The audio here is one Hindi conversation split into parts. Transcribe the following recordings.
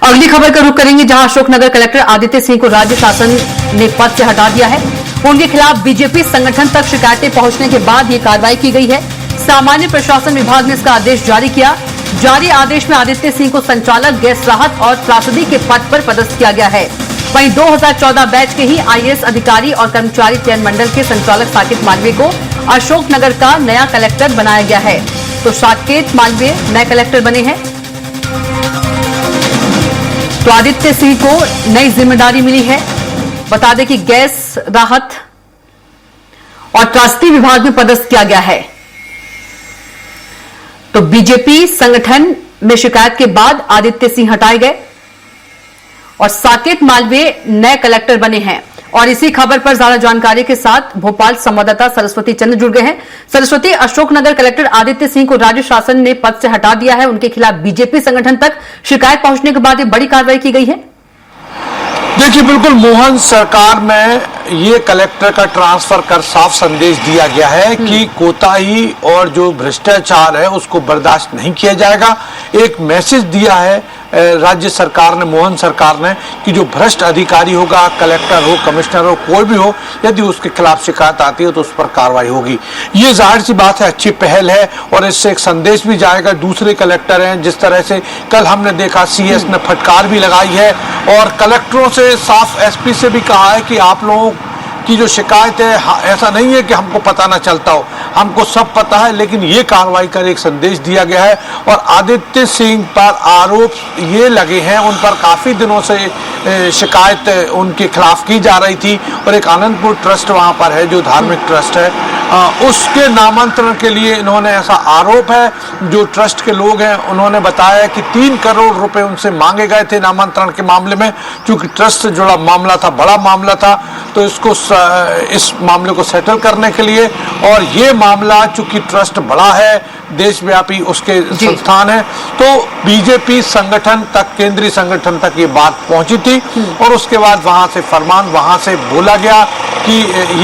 अगली खबर का रुख करेंगे, जहां अशोकनगर कलेक्टर आदित्य सिंह को राज्य शासन ने पद से हटा दिया है। उनके खिलाफ बीजेपी संगठन तक शिकायतें पहुंचने के बाद ये कार्रवाई की गई है। सामान्य प्रशासन विभाग ने इसका आदेश जारी किया। जारी आदेश में आदित्य सिंह को संचालक गैस राहत और त्रासदी के पद पर पदस्थ किया गया है। वहीं 2014 बैच के ही आईएएस अधिकारी और कर्मचारी चयन मंडल के संचालक साकेत मालवीय को अशोकनगर का नया कलेक्टर बनाया गया है। तो साकेत मालवीय नए कलेक्टर बने हैं। तो आदित्य सिंह को नई जिम्मेदारी मिली है। बता दें कि गैस राहत और त्रासदी विभाग में पदस्थ किया गया है। तो बीजेपी संगठन में शिकायत के बाद आदित्य सिंह हटाए गए और साकेत मालवीय नए कलेक्टर बने हैं। और इसी खबर पर ज्यादा जानकारी के साथ भोपाल संवाददाता सरस्वती चंद्र जुड़ गए हैं। सरस्वती, अशोकनगर कलेक्टर आदित्य सिंह को राज्य शासन ने पद से हटा दिया है। उनके खिलाफ बीजेपी संगठन तक शिकायत पहुंचने के बाद ये बड़ी कार्रवाई की गई है। देखिए, बिल्कुल मोहन सरकार में ये कलेक्टर का ट्रांसफर कर साफ संदेश दिया गया है कि कोताही और जो भ्रष्टाचार है उसको बर्दाश्त नहीं किया जाएगा। एक मैसेज दिया है राज्य सरकार ने, मोहन सरकार ने, कि जो भ्रष्ट अधिकारी होगा, कलेक्टर हो, कमिश्नर हो, कोई भी हो, यदि उसके खिलाफ शिकायत आती है तो उस पर कार्रवाई होगी। ये जाहिर सी बात है, अच्छी पहल है और इससे एक संदेश भी जाएगा। दूसरे कलेक्टर हैं, जिस तरह से कल हमने देखा सीएस ने फटकार भी लगाई है और कलेक्टरों से साफ एसपी से भी कहा है कि आप लोगों की जो शिकायत है, ऐसा नहीं है कि हमको पता ना चलता हो, हमको सब पता है, लेकिन ये कार्रवाई कर एक संदेश दिया गया है। और आदित्य सिंह पर आरोप ये लगे हैं, उन पर काफी दिनों से शिकायत उनके खिलाफ की जा रही थी और एक आनंदपुर ट्रस्ट वहां पर है जो धार्मिक ट्रस्ट है, उसके नामांतरण के लिए इन्होंने, ऐसा आरोप है, जो ट्रस्ट के लोग हैं उन्होंने बताया कि 3 करोड़ रुपए उनसे मांगे गए थे नामांतरण के मामले में। क्योंकि ट्रस्ट से जुड़ा मामला था, बड़ा मामला था, तो इस मामले को सेटल करने के लिए, और ये मामला चूंकि ट्रस्ट बड़ा है, देशव्यापी उसके संस्थान है, तो बीजेपी संगठन तक, केंद्रीय संगठन तक ये बात पहुंची थी और उसके बाद वहां से फरमान, वहां से बोला गया कि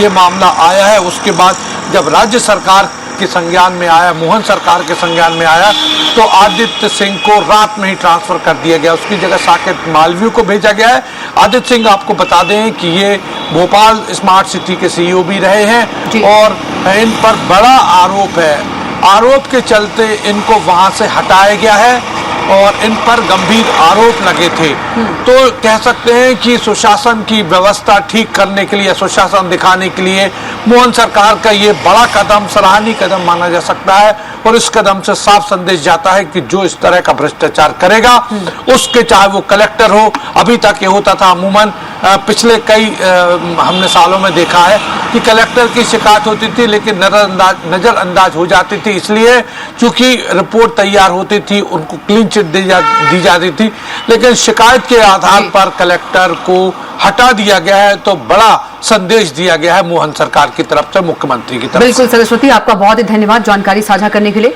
ये मामला आया है। उसके बाद जब राज्य सरकार के संज्ञान में आया, मोहन सरकार के संज्ञान में आया, तो आदित्य सिंह को रात में ही ट्रांसफर कर दिया गया। उसकी जगह साकेत मालवीय को भेजा गया है। आदित्य सिंह, आपको बता दें कि ये भोपाल स्मार्ट सिटी के सीईओ भी रहे हैं और इन पर बड़ा आरोप है। आरोप के चलते इनको वहां से हटाया गया है और इन पर गंभीर आरोप लगे थे। तो कह सकते हैं कि सुशासन की व्यवस्था ठीक करने के लिए, सुशासन दिखाने के लिए मोहन सरकार का ये बड़ा कदम, सराहनीय कदम माना जा सकता है। और इस कदम से साफ संदेश जाता है कि जो इस तरह का भ्रष्टाचार करेगा, उसके चाहे वो कलेक्टर हो, अभी तक ये होता था अमूमन, पिछले कई हमने सालों में देखा है कि कलेक्टर की शिकायत होती थी लेकिन नजरअंदाज हो जाती थी, इसलिए चूंकि रिपोर्ट तैयार होती थी, उनको क्लीन चिट दी जाती थी, लेकिन शिकायत के आधार पर कलेक्टर को हटा दिया गया है। तो बड़ा संदेश दिया गया है मोहन सरकार की तरफ से, मुख्यमंत्री की तरफ से। बिल्कुल सरस्वती, आपका बहुत ही धन्यवाद जानकारी साझा करने के लिए।